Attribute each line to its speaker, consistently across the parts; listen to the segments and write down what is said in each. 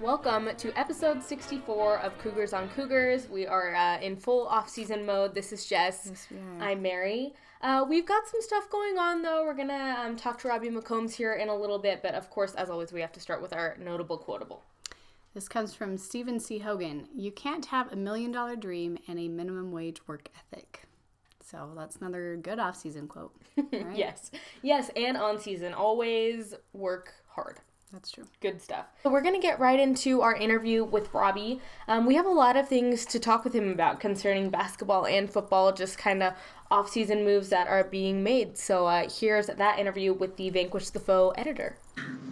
Speaker 1: Welcome to episode 64 of Cougars on Cougars. We are in full off-season mode. This is Jess.
Speaker 2: Yes,
Speaker 1: I'm Mary. We've got some stuff going on, though. We're going to talk to Robby McCombs here in a little bit, but of course, as always, we have to start with our notable quotable.
Speaker 2: This comes from Stephen C. Hogan. You can't have $1 million dream and a minimum wage work ethic. So that's another good off-season quote. Right?
Speaker 1: Yes, and on-season. Always work hard.
Speaker 2: That's true.
Speaker 1: Good stuff. So we're going to get right into our interview with Robby. We have a lot of things to talk with him about concerning basketball and football, just kind of off-season moves that are being made. So here's that interview with the Vanquish the Foe editor.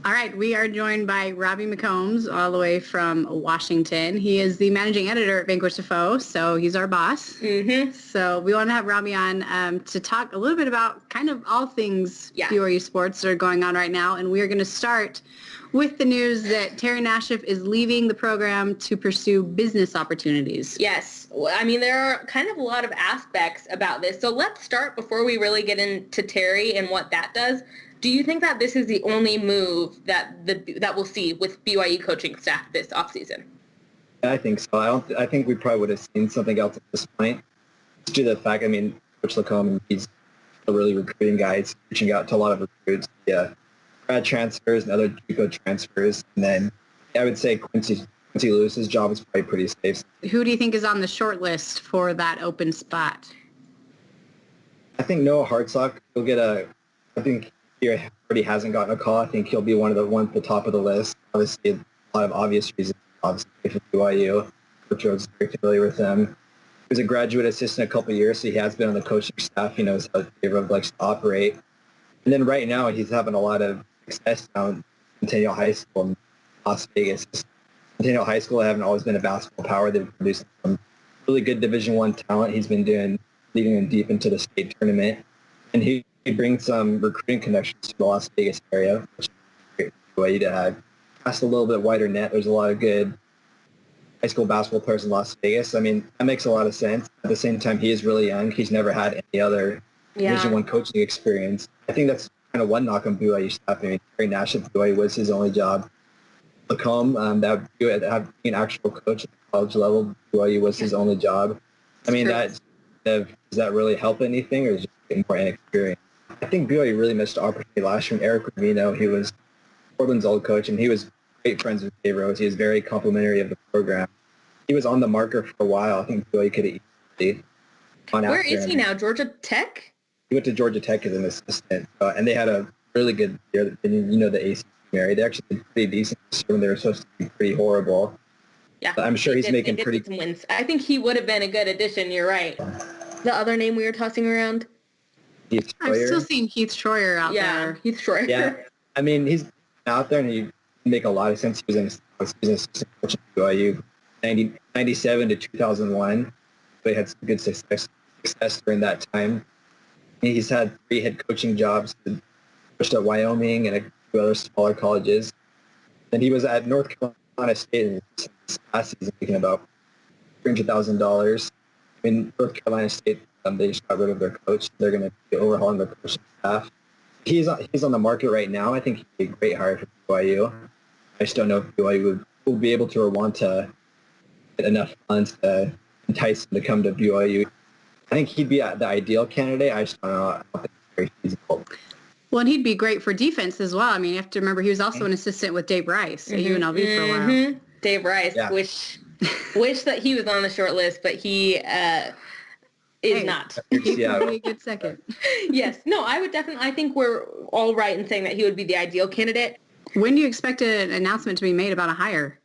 Speaker 2: All right, we are joined by Robby McCombs all the way from Washington. He is the managing editor at Vanquish the Foe, so he's our boss.
Speaker 1: Mm-hmm.
Speaker 2: So we want to have Robby on to talk a little bit about kind of all things BYU sports that are going on right now. And we are going to start with the news that Terry Nashif is leaving the program to pursue business opportunities.
Speaker 3: Yes. I mean, there are kind of a lot of aspects about this. So let's start before we really get into Terry and what that does. Do you think that this is the only move that we'll see with BYU coaching staff this offseason?
Speaker 4: I think so. I think we probably would have seen something else at this point. Due to the fact, I mean, Coach LaCombe, he's a really recruiting guy. He's reaching out to a lot of recruits. Yeah, grad transfers and other JUCO transfers. And then I would say Quincy Lewis's job is probably pretty safe.
Speaker 2: Who do you think is on the short list for that open spot?
Speaker 4: I think Noah Hartsock will get I think he already hasn't gotten a call. I think he'll be one at the top of the list. Obviously, a lot of obvious reasons. Obviously, for BYU, Coach Rhodes is very familiar with him. He was a graduate assistant a couple of years, so he has been on the coaching staff. He knows how Dave likes to operate. And then right now, he's having a lot of success down in Centennial High School in Las Vegas. Centennial High School haven't always been a basketball power. They've produced some really good Division I talent. He's been leading them deep into the state tournament, and he brings some recruiting connections to the Las Vegas area, which is great for BYU to have. Cast a little bit wider net. There's a lot of good high school basketball players in Las Vegas. I mean, that makes a lot of sense. At the same time, he is really young. He's never had any other Division I coaching experience. I think that's kind of one knock on BYU staff. I mean, Terry Nashif, BYU was his only job. LaCombe, that would have an actual coach at the college level. BYU was his only job. I mean, does that really help anything, or is it just more inexperience? I think BYU really missed the opportunity last year. And Eric Ravino, he was Portland's old coach, and he was great friends with Dave Rose. He was very complimentary of the program. He was on the marker for a while. I think BYU could have easily gone after him.
Speaker 3: Where is he now? Georgia Tech?
Speaker 4: He went to Georgia Tech as an assistant, and they had a really good year. You know, the ACC Mary. They actually did pretty decent this year when they were supposed to be pretty horrible.
Speaker 3: Yeah,
Speaker 4: but I'm sure he's making pretty
Speaker 3: some wins. I think he would have been a good addition. You're right. The other name we were tossing around?
Speaker 4: Heath
Speaker 2: I'm still seeing Heath Schroyer out there.
Speaker 3: Yeah, Heath Schroyer.
Speaker 4: Yeah, I mean, he's out there, and he make a lot of sense. He was an assistant coach at BYU, 97 to 2001. They had some good success during that time. He's had 3 head coaching jobs. He coached at Wyoming and a few other smaller colleges. And he was at North Carolina State in this last season, making about $300,000. In North Carolina State, they just got rid of their coach. They're going to be overhauling their coaching staff. He's on the market right now. I think he'd be a great hire for BYU. I just don't know if BYU will be able to or want to get enough funds to entice him to come to BYU. I think he'd be the ideal candidate. I just don't know. I don't think it's very feasible.
Speaker 2: Well, and he'd be great for defense as well. I mean, you have to remember he was also an assistant with Dave Rice at UNLV for a while.
Speaker 3: Dave Rice, wish that he was on the short list, but he is not.
Speaker 2: He would be a good second.
Speaker 3: Yes. No, I think we're all right in saying that he would be the ideal candidate.
Speaker 2: When do you expect an announcement to be made about a hire?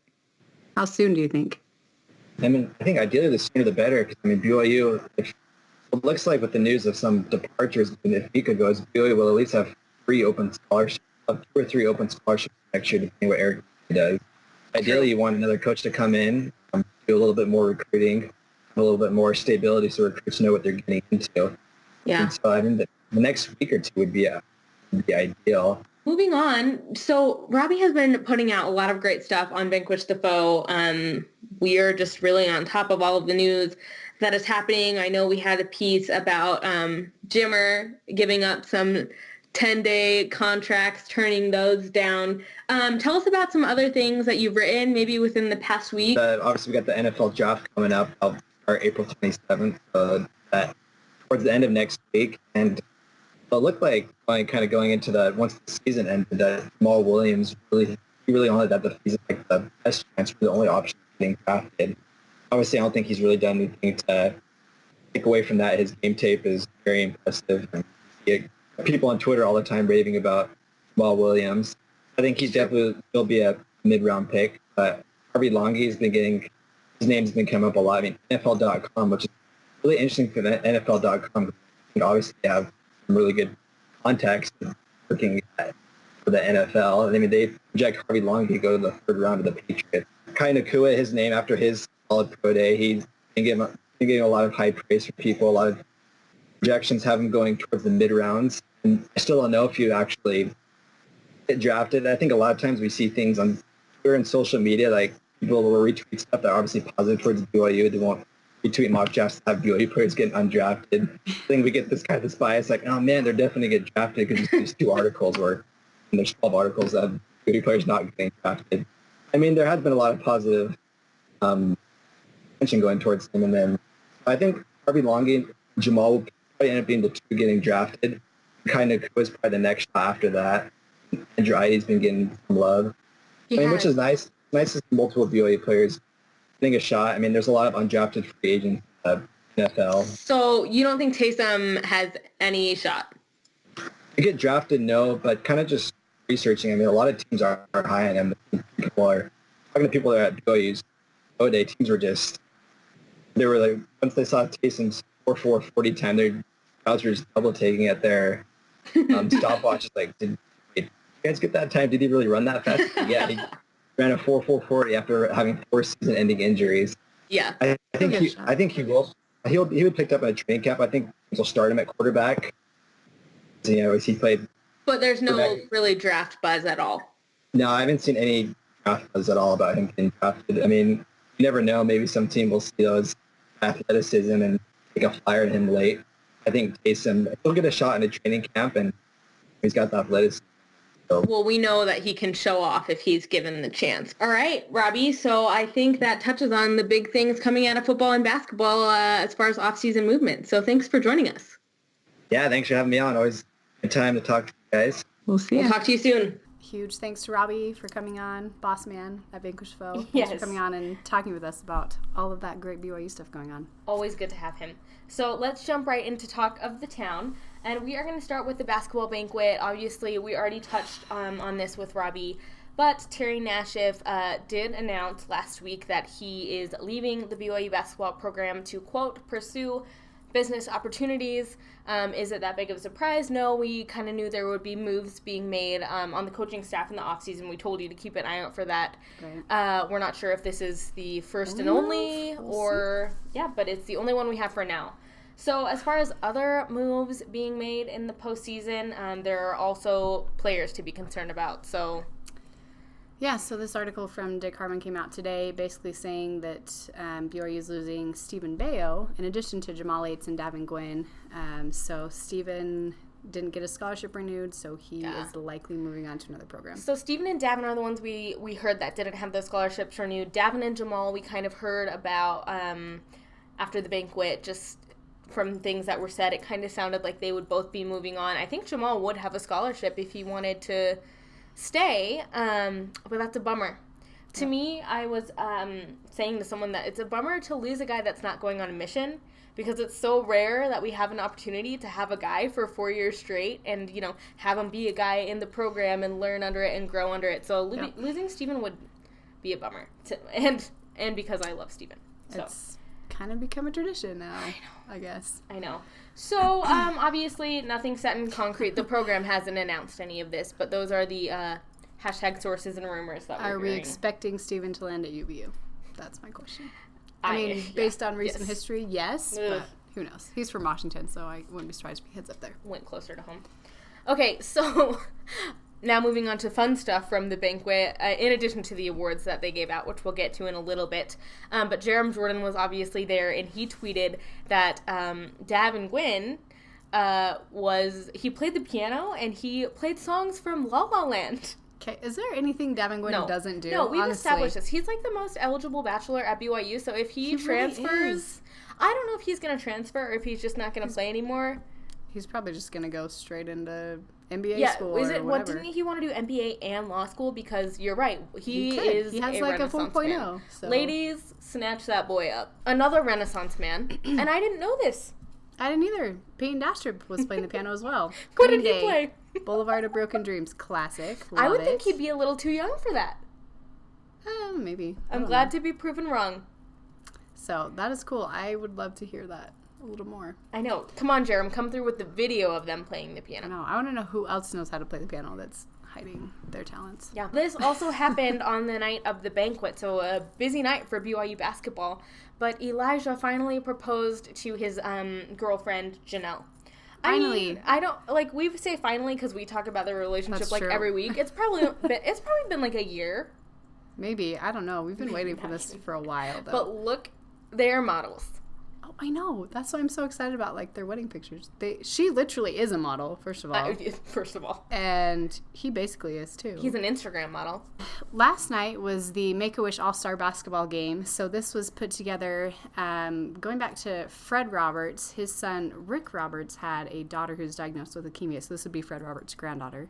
Speaker 2: How soon do you think?
Speaker 4: I mean, I think ideally the sooner the better. Because I mean, BYU, it looks like with the news of some departures, if he could go, BYU will at least have 3 open scholarships, 2 or 3 open scholarships next year, depending what Eric does. Ideally, you want another coach to come in, do a little bit more recruiting, a little bit more stability, so recruits know what they're getting into.
Speaker 3: Yeah.
Speaker 4: And so I mean, the next week or 2 would be ideal.
Speaker 3: Moving on, so Robby has been putting out a lot of great stuff on Vanquish the Foe. We are just really on top of all of the news that is happening. I know we had a piece about Jimmer giving up some 10-day contracts, turning those down. Tell us about some other things that you've written, maybe within the past week.
Speaker 4: Obviously, we got the NFL draft coming up. I'll start April 27th, towards the end of next week. And it'll look like kind of going into once the season ended, that Jamal Williams really only had the best chance for the only option getting drafted. Obviously, I don't think he's really done anything to take away from that. His game tape is very impressive. And people on Twitter all the time raving about Jamal Williams. I think he's definitely will be a mid-round pick. But Harvey Longy's his name's been coming up a lot. I mean, NFL.com, which is really interesting for the NFL.com. Obviously, they have some really good contacts working for the NFL. I mean, they project Harvey Longy to go to the third round of the Patriots. Kai Nakua, his name after his solid pro day, he's been getting a lot of high praise from people. A lot of projections have him going towards the mid-rounds. And I still don't know if you actually get drafted. I think a lot of times we see things on Twitter and social media, like people will retweet stuff that are obviously positive towards BYU. They won't retweet mock drafts that have BYU players getting undrafted. I think we get this bias, like, oh man, they're definitely going to get drafted because there's 2 articles and there's 12 articles that have BYU players not getting drafted. I mean, there has been a lot of positive attention going towards him. And then I think Harvey Longy, Jamal will probably end up being the 2 getting drafted. Kind of was probably the next shot after that. Andrade's been getting some love. Which is nice. Nice to see multiple BYU players getting a shot. I mean, there's a lot of undrafted free agents in the NFL.
Speaker 3: So you don't think Taysom has any shot?
Speaker 4: To get drafted, no, but kind of just researching. I mean, a lot of teams are high on him. Talking to people that are at BYU's O-Day, teams were they were like, once they saw Taysom's 4.4 40 time, their scouts were just double taking at their stopwatches. Like, did you guys get that time? Did he really run that fast? Yeah, he ran a 4.4 40 after having 4 season-ending injuries.
Speaker 3: Yeah,
Speaker 4: I think he will. He'll be picked up in a training camp. I think he'll start him at quarterback. As he played.
Speaker 3: But there's no really draft buzz at all.
Speaker 4: No, I haven't seen any draft buzz at all about him getting drafted. I mean, you never know. Maybe some team will see those athleticism and take a flyer on him late. I think Taysom, he'll get a shot in a training camp, and he's got the athleticism. So.
Speaker 3: Well, we know that he can show off if he's given the chance. All right, Robby, so I think that touches on the big things coming out of football and basketball as far as off-season movement. So thanks for joining us.
Speaker 4: Yeah, thanks for having me on. Always a good time to talk to you guys.
Speaker 3: We'll talk to you soon.
Speaker 2: Huge thanks to Robby for coming on, boss man at Vanquish the Foe.
Speaker 1: Yes.
Speaker 2: Thanks for coming on and talking with us about all of that great BYU stuff going on.
Speaker 1: Always good to have him. So let's jump right into talk of the town. And we are going to start with the basketball banquet. Obviously, we already touched on this with Robby. But Terry Nashif did announce last week that he is leaving the BYU basketball program to, quote, pursue business opportunities. Is it that big of a surprise? No, we kind of knew there would be moves being made on the coaching staff in the offseason. We told you to keep an eye out for that. Right. We're not sure if this is the first and only but it's the only one we have for now. So as far as other moves being made in the postseason, there are also players to be concerned about. So
Speaker 2: this article from Dick Harmon came out today basically saying that BYU is losing Stephen Bayo in addition to Jamal Yates and Davin Gwynn. So Stephen didn't get a scholarship renewed, so he is likely moving on to another program.
Speaker 1: So Stephen and Davin are the ones we heard that didn't have those scholarships renewed. Davin and Jamal we kind of heard about after the banquet, just from things that were said. It kind of sounded like they would both be moving on. I think Jamal would have a scholarship if he wanted to stay, but that's a bummer. To me, I was saying to someone that it's a bummer to lose a guy that's not going on a mission, because it's so rare that we have an opportunity to have a guy for 4 years straight and, have him be a guy in the program and learn under it and grow under it. So losing Stephen would be a bummer, and because I love Stephen. So. It's
Speaker 2: kind of become a tradition now, I guess.
Speaker 1: I know. So, obviously, nothing set in concrete. The program hasn't announced any of this, but those are the hashtag sources and rumors that we're hearing.
Speaker 2: Are we expecting Stephen to land at UVU? That's my question. I mean, based on recent history, yes, but who knows? He's from Washington, so I wouldn't be surprised if he heads up there.
Speaker 1: Went closer to home. Okay, so now moving on to fun stuff from the banquet, in addition to the awards that they gave out, which we'll get to in a little bit. But Jerem Jordan was obviously there, and he tweeted that Davin Gwynn he played the piano and he played songs from La La Land.
Speaker 2: Okay, is there anything Devin Gwynn doesn't do?
Speaker 1: No, we've established this. He's like the most eligible bachelor at BYU, so if he transfers, really I don't know if he's going to transfer or if he's just not going to play anymore.
Speaker 2: He's probably just going to go straight into MBA school or whatever.
Speaker 1: What, didn't he want to do MBA and law school? Because you're right, he is
Speaker 2: has
Speaker 1: a
Speaker 2: like a
Speaker 1: 4.0.
Speaker 2: So.
Speaker 1: Ladies, snatch that boy up. Another Renaissance man, and I didn't know this.
Speaker 2: I didn't either. Peyton Dastrup was playing the piano as well.
Speaker 1: What did he play?
Speaker 2: Boulevard of Broken Dreams, classic.
Speaker 1: I would think he'd be a little too young for that.
Speaker 2: Maybe.
Speaker 1: I'm glad to be proven wrong.
Speaker 2: So that is cool. I would love to hear that a little more.
Speaker 1: I know. Come on, Jerem. Come through with the video of them playing the piano.
Speaker 2: I want to know who else knows how to play the piano that's hiding their talents.
Speaker 1: Yeah. This also happened on the night of the banquet, so a busy night for BYU basketball. But Elijah finally proposed to his girlfriend, Janelle.
Speaker 2: Finally.
Speaker 1: I don't, like, we say finally because we talk about their relationship,
Speaker 2: That's
Speaker 1: like,
Speaker 2: true.
Speaker 1: every week. It's probably been, like, a year.
Speaker 2: Maybe. I don't know. We've been waiting for this for a while, though.
Speaker 1: But look, they're models.
Speaker 2: Oh, I know. That's why I'm so excited about, like, their wedding pictures. She literally is a model, first of all. And he basically is, too.
Speaker 1: He's an Instagram model.
Speaker 2: Last night was the Make-A-Wish All-Star Basketball game. So this was put together going back to Fred Roberts. His son, Rick Roberts, had a daughter who was diagnosed with leukemia. So this would be Fred Roberts' granddaughter.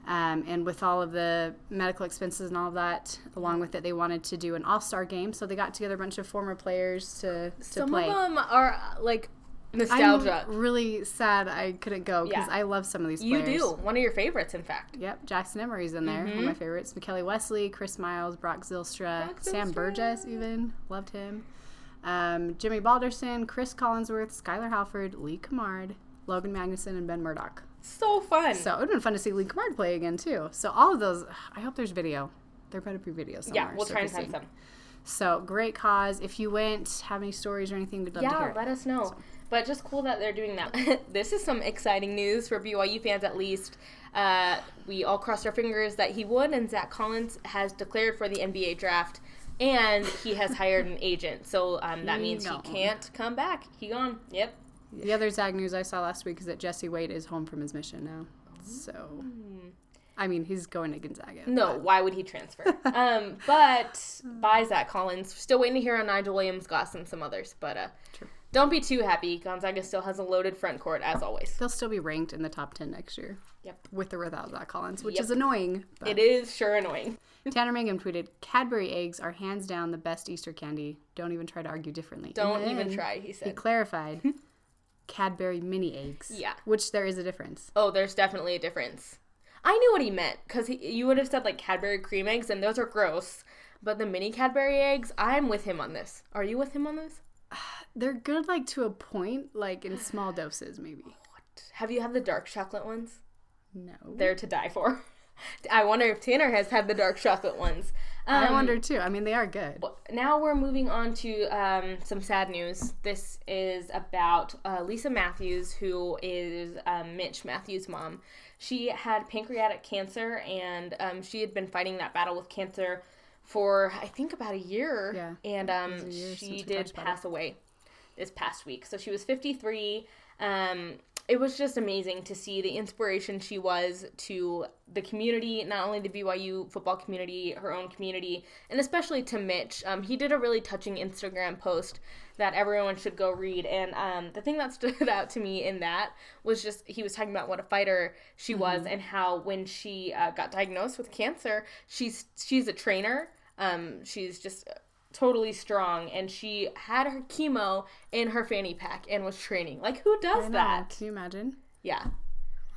Speaker 2: And with all of the medical expenses and all of that, along with it, they wanted to do an all-star game. So they got together a bunch of former players to play.
Speaker 1: Some of them are, like, nostalgia.
Speaker 2: I'm really sad I couldn't go because I love some of these players.
Speaker 1: You do. One of your favorites, in fact.
Speaker 2: Yep. Jackson Emery's in there. One of my favorites. McKelly Wesley, Chris Miles, Brock Zylstra, Sam Burgess even. Loved him. Jimmy Balderson, Chris Collinsworth, Skylar Halford, Lee Kamard, Logan Magnuson, and Ben Murdoch.
Speaker 1: So fun.
Speaker 2: So it would have been fun to see Lee Kamard play again, too. So all of those, I hope there's video. There better be video somewhere.
Speaker 1: Yeah, we'll try and find some.
Speaker 2: So great cause. If you went, have any stories or anything, we'd love to hear it.
Speaker 1: Yeah, let us know. So. But just cool that they're doing that. This is some exciting news for BYU fans, at least. We all crossed our fingers that he would, and Zach Collins has declared for the NBA draft, and he has hired an agent. So that means he can't come back. He gone. Yep.
Speaker 2: The other Zag news I saw last week is that Jesse Wade is home from his mission now. So, I mean, he's going to Gonzaga.
Speaker 1: No, why would he transfer? But by Zach Collins. Still waiting to hear on Nigel Williams-Goss and some others. But don't be too happy. Gonzaga still has a loaded front court, as always.
Speaker 2: They'll still be ranked in the top 10 next year.
Speaker 1: Yep.
Speaker 2: With or without Zach Collins, which is annoying. But.
Speaker 1: It is sure annoying.
Speaker 2: Tanner Mangum tweeted, Cadbury eggs are hands down the best Easter candy. Don't even try to argue differently.
Speaker 1: Don't even try, he said.
Speaker 2: He clarified. Cadbury mini eggs.
Speaker 1: Yeah.
Speaker 2: Which there is a difference.
Speaker 1: Oh, there's definitely a difference. I knew what he meant, because you would have said, like, Cadbury cream eggs, and those are gross. But the mini Cadbury eggs, I'm with him on this. Are you with him on this?
Speaker 2: They're good, like, to a point, like, in small doses, maybe.
Speaker 1: What? Have you had the dark chocolate ones?
Speaker 2: No.
Speaker 1: They're to die for. I wonder if Tanner has had the dark chocolate ones.
Speaker 2: I wonder, too. I mean, they are good.
Speaker 1: Now we're moving on to some sad news. This is about Lisa Matthews, who is Mitch Matthews' mom. She had pancreatic cancer, and she had been fighting that battle with cancer for, I think, about a year.
Speaker 2: Yeah.
Speaker 1: And she did pass away this past week. So she was 53. It was just amazing to see the inspiration she was to the community, not only the BYU football community, her own community, and especially to Mitch. He did a really touching Instagram post that everyone should go read. And the thing that stood out to me in that was just he was talking about what a fighter she was and how when she got diagnosed with cancer, she's a trainer. She's just totally strong, and she had her chemo in her fanny pack and was training. Like, who does that?
Speaker 2: Can you imagine?
Speaker 1: Yeah.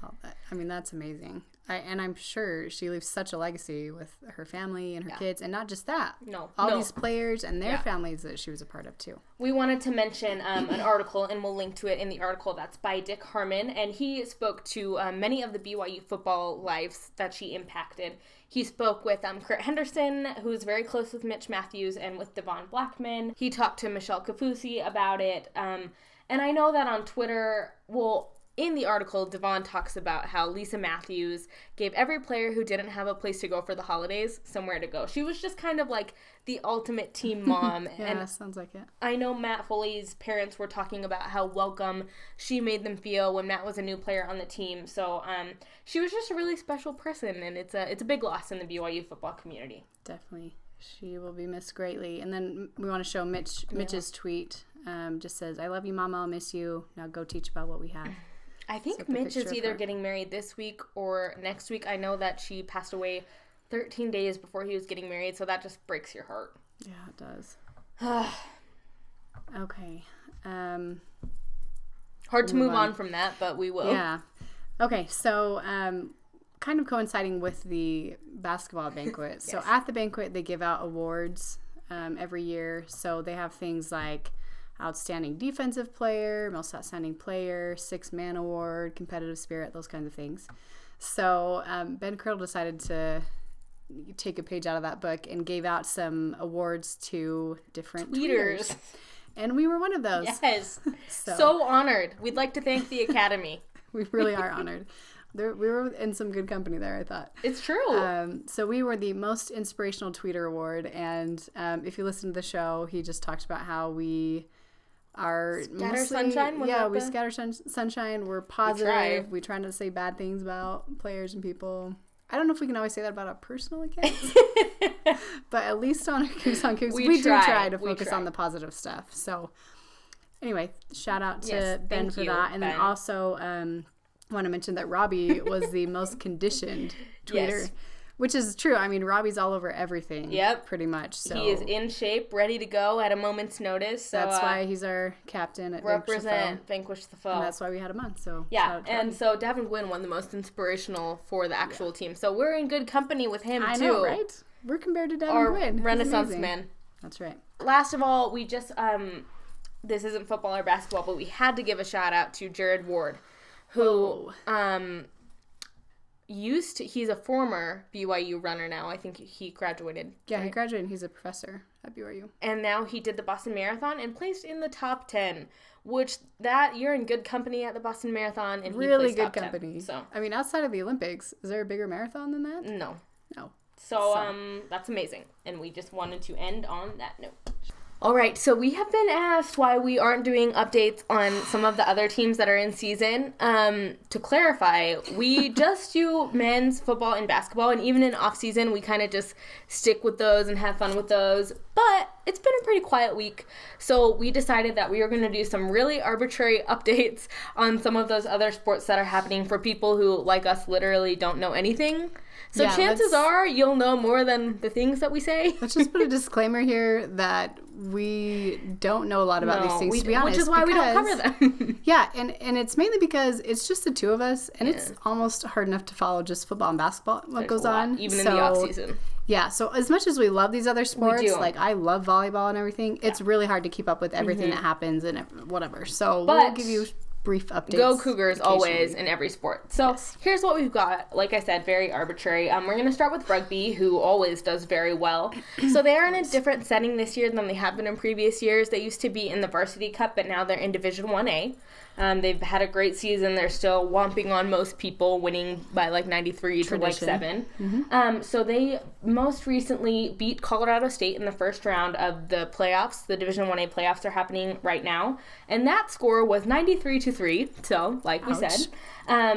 Speaker 2: Well, I mean, that's amazing. And I'm sure she leaves such a legacy with her family and her kids, and not just that. All these players and their families that she was a part of, too.
Speaker 1: We wanted to mention an article, and we'll link to it in the article. That's by Dick Harmon, and he spoke to many of the BYU football lives that she impacted. He spoke with Kurt Henderson, who's very close with Mitch Matthews, and with Devon Blackman. He talked to Michelle Kafusi about it. And I know that on Twitter, well, in the article, Devon talks about how Lisa Matthews gave every player who didn't have a place to go for the holidays somewhere to go. She was just kind of like the ultimate team mom.
Speaker 2: Yeah, sounds like it.
Speaker 1: I know Matt Foley's parents were talking about how welcome she made them feel when Matt was a new player on the team. So she was just a really special person, and it's a big loss in the BYU football community.
Speaker 2: Definitely. She will be missed greatly. And then we want to show Mitch's tweet. Just says, "I love you, Mama. I'll miss you. Now go teach about what we have."
Speaker 1: I think Mitch is either getting married this week or next week. I know that she passed away 13 days before he was getting married, so that just breaks your heart.
Speaker 2: Yeah, it does. Okay.
Speaker 1: Hard to move on from that, but we will.
Speaker 2: Yeah. Okay, so kind of coinciding with the basketball banquet. Yes. So at the banquet, they give out awards every year. So they have things like Outstanding Defensive Player, Most Outstanding Player, Six-Man Award, Competitive Spirit, those kinds of things. So Ben Curl decided to take a page out of that book and gave out some awards to different tweeters. And we were one of those.
Speaker 1: Yes. So honored. We'd like to thank the Academy.
Speaker 2: We really are honored. We were in some good company there, I thought.
Speaker 1: It's true.
Speaker 2: So we were the Most Inspirational Tweeter Award. And if you listen to the show, he just talked about how we are
Speaker 1: scatter sunshine.
Speaker 2: We scatter sunshine. We're positive. We try not to say bad things about players and people. I don't know if we can always say that about our personal accounts, but at least on our Cougs, we do try to focus on the positive stuff. So anyway, shout out to Ben for that. And then also want to mention that Robby was the most conditioned tweeter. Yes. Which is true. I mean, Robbie's all over everything. Yep. Pretty much. So
Speaker 1: he is in shape, ready to go at a moment's notice. So
Speaker 2: that's why he's our captain at
Speaker 1: Vanquish the Foe.
Speaker 2: And that's why we had him on. So
Speaker 1: yeah, and so Devin Gwynn won the most inspirational for the actual team. So we're in good company with him, too.
Speaker 2: I know, right? We're compared to Devin Gwynn.
Speaker 1: Renaissance man.
Speaker 2: That's right.
Speaker 1: Last of all, we just, this isn't football or basketball, but we had to give a shout out to Jared Ward, who, he's a former BYU runner now. I think he graduated.
Speaker 2: Yeah, right? He graduated. He's a professor at BYU.
Speaker 1: And now he did the Boston Marathon and placed in the top 10, which that you're in good company at the Boston Marathon. And
Speaker 2: really
Speaker 1: he
Speaker 2: good company.
Speaker 1: 10, so
Speaker 2: I mean, outside of the Olympics, is there a bigger marathon than that?
Speaker 1: No.
Speaker 2: No.
Speaker 1: So that's amazing. And we just wanted to end on that note. All right, so we have been asked why we aren't doing updates on some of the other teams that are in season. To clarify, we just do men's football and basketball, and even in off-season, we kind of just stick with those and have fun with those. But it's been a pretty quiet week, so we decided that we were going to do some really arbitrary updates on some of those other sports that are happening for people who, like us, literally don't know anything. So yeah, chances are you'll know more than the things that we say.
Speaker 2: Let's just put a disclaimer here that we don't know a lot about these things, to be honest.
Speaker 1: Which is why we don't cover them.
Speaker 2: Yeah, and it's mainly because it's just the two of us, and it's almost hard enough to follow just football and basketball, what goes on.
Speaker 1: Even in the off-season.
Speaker 2: Yeah, so as much as we love these other sports, like I love volleyball and everything, it's really hard to keep up with everything that happens and whatever. So we'll give you brief updates.
Speaker 1: Go Cougars always in every sport. So here's what we've got. Like I said, very arbitrary. We're going to start with rugby, who always does very well. So they are in a different setting this year than they have been in previous years. They used to be in the Varsity Cup, but now they're in Division 1A. They've had a great season. They're still whomping on most people, winning by like 93 to like 7. So they most recently beat Colorado State in the first round of the playoffs. The Division 1A playoffs are happening right now. And that score was 93-3. So, like we said.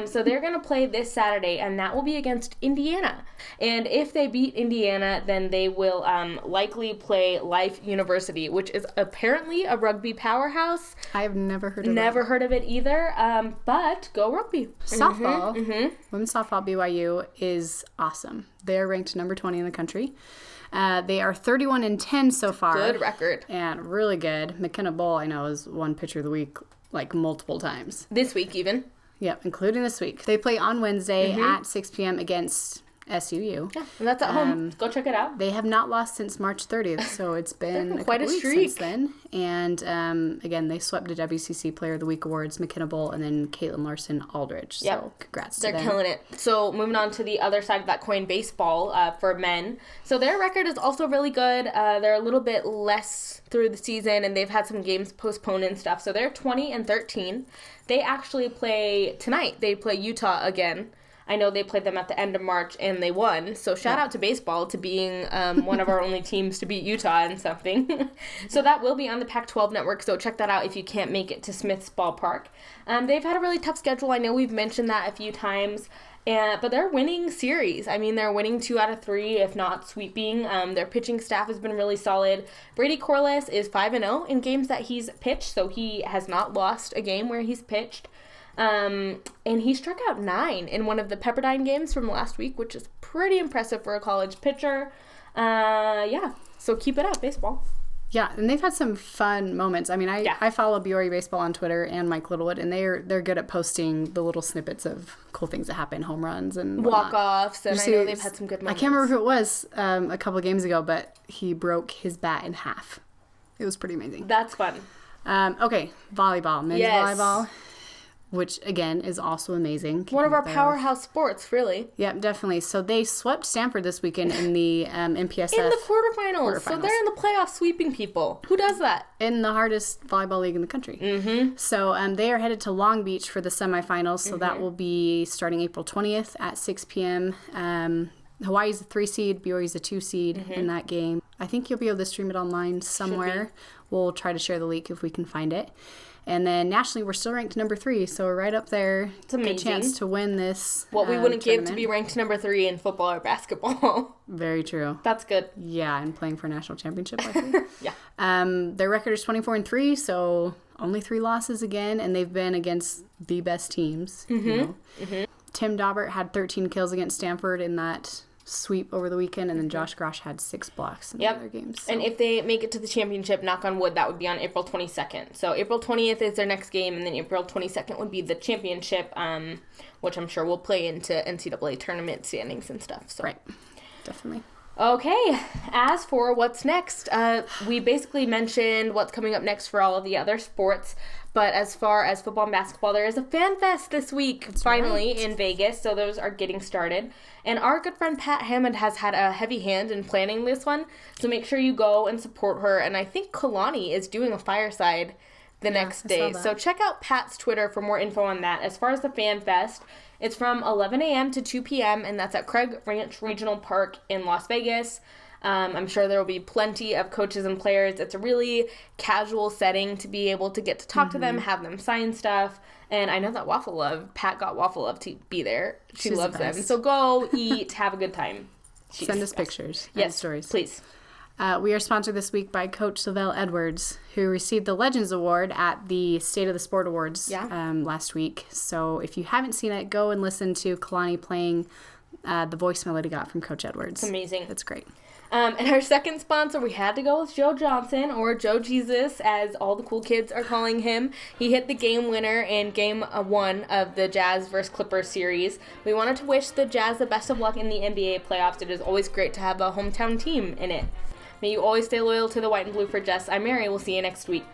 Speaker 1: So they're going to play this Saturday, and that will be against Indiana. And if they beat Indiana, then they will likely play Life University, which is apparently a rugby powerhouse.
Speaker 2: I have never heard of it.
Speaker 1: Never heard of it either, but go rugby.
Speaker 2: Softball, women's softball BYU is awesome. They're ranked number 20 in the country. They are 31-10 so far.
Speaker 1: Good record.
Speaker 2: And really good. McKenna Bull, I know, is one pitcher of the week like multiple times.
Speaker 1: This week even.
Speaker 2: Yep, including this week. They play on Wednesday at 6 p.m. against SUU.
Speaker 1: Yeah, and that's at home. Go check it out.
Speaker 2: They have not lost since March 30th, so it's been
Speaker 1: quite a
Speaker 2: weeks
Speaker 1: streak
Speaker 2: since then. And again, they swept the WCC Player of the Week awards, McKenna Bull, and then Caitlin Larson Aldridge. So congrats to them.
Speaker 1: They're killing it. So moving on to the other side of that coin, baseball for men. So their record is also really good. They're a little bit less through the season, and they've had some games postponed and stuff. So they're 20-13. They actually play tonight. They play Utah again. I know they played them at the end of March, and they won. So shout out to baseball to being one of our only teams to beat Utah in something. So that will be on the Pac-12 network, so check that out if you can't make it to Smith's Ballpark. They've had a really tough schedule. I know we've mentioned that a few times. But they're winning series. I mean, they're winning 2 out of 3, if not sweeping. Their pitching staff has been really solid. Brady Corliss is 5-0 in games that he's pitched, so he has not lost a game where he's pitched. And he struck out 9 in one of the Pepperdine games from last week, which is pretty impressive for a college pitcher. So keep it up, baseball.
Speaker 2: Yeah, and they've had some fun moments. I mean, I follow BYU Baseball on Twitter and Mike Littlewood, and they're good at posting the little snippets of cool things that happen, home runs and
Speaker 1: walk-offs, and I know they've had some good moments.
Speaker 2: I can't remember who it was a couple of games ago, but he broke his bat in half. It was pretty amazing.
Speaker 1: That's fun.
Speaker 2: Okay, volleyball, men's volleyball, which, again, is also amazing.
Speaker 1: One of our powerhouse sports, really.
Speaker 2: Yep, definitely. So they swept Stanford this weekend in the MPSF.
Speaker 1: In the quarterfinals. So they're in the playoffs sweeping people. Who does that?
Speaker 2: In the hardest volleyball league in the country. Mm-hmm. So they are headed to Long Beach for the semifinals. So that will be starting April 20th at 6 p.m. Hawaii's a 3 seed, BYU's a 2 seed in that game. I think you'll be able to stream it online somewhere. We'll try to share the link if we can find it. And then nationally, we're still ranked number 3, so we're right up there.
Speaker 1: It's amazing.
Speaker 2: Good chance to win this.
Speaker 1: What we wouldn't give to be ranked number 3 in football or basketball.
Speaker 2: Very true.
Speaker 1: That's good.
Speaker 2: Yeah, and playing for a national championship, I think.
Speaker 1: Yeah.
Speaker 2: Their record is 24-3, so only 3 losses again, and they've been against the best teams. Tim Daubert had 13 kills against Stanford in that sweep over the weekend, and then Josh Grosh had 6 blocks in the other games. So.
Speaker 1: And if they make it to the championship, knock on wood, that would be on April 22nd. So April 20th is their next game, and then April 22nd would be the championship, which I'm sure will play into NCAA tournament standings and stuff. So.
Speaker 2: Right. Definitely.
Speaker 1: Okay, as for what's next, we basically mentioned what's coming up next for all of the other sports, but as far as football and basketball, there is a fan fest this week, finally, in Vegas, so those are getting started. And our good friend Pat Hammond has had a heavy hand in planning this one, so make sure you go and support her, and I think Kalani is doing a fireside the next day, so check out Pat's Twitter for more info on that. As far as the fan fest, it's from 11 a.m. to 2 p.m., and that's at Craig Ranch Regional Park in Las Vegas. I'm sure there will be plenty of coaches and players. It's a really casual setting to be able to get to talk to them, have them sign stuff. And I know that Pat got Waffle Love to be there. She's loves them. So go eat, have a good time.
Speaker 2: Send us pictures.
Speaker 1: Yes,
Speaker 2: stories.
Speaker 1: Please.
Speaker 2: We are sponsored this week by Coach Lavelle Edwards, who received the Legends Award at the State of the Sport Awards last week. So if you haven't seen it, go and listen to Kalani playing the voicemail that he got from Coach Edwards.
Speaker 1: It's amazing.
Speaker 2: It's great.
Speaker 1: And our second sponsor, we had to go with Joe Johnson, or Joe Jesus, as all the cool kids are calling him. He hit the game winner in Game 1 of the Jazz vs. Clippers series. We wanted to wish the Jazz the best of luck in the NBA playoffs. It is always great to have a hometown team in it. May you always stay loyal to the white and blue. For Jess, I'm Mary. We'll see you next week.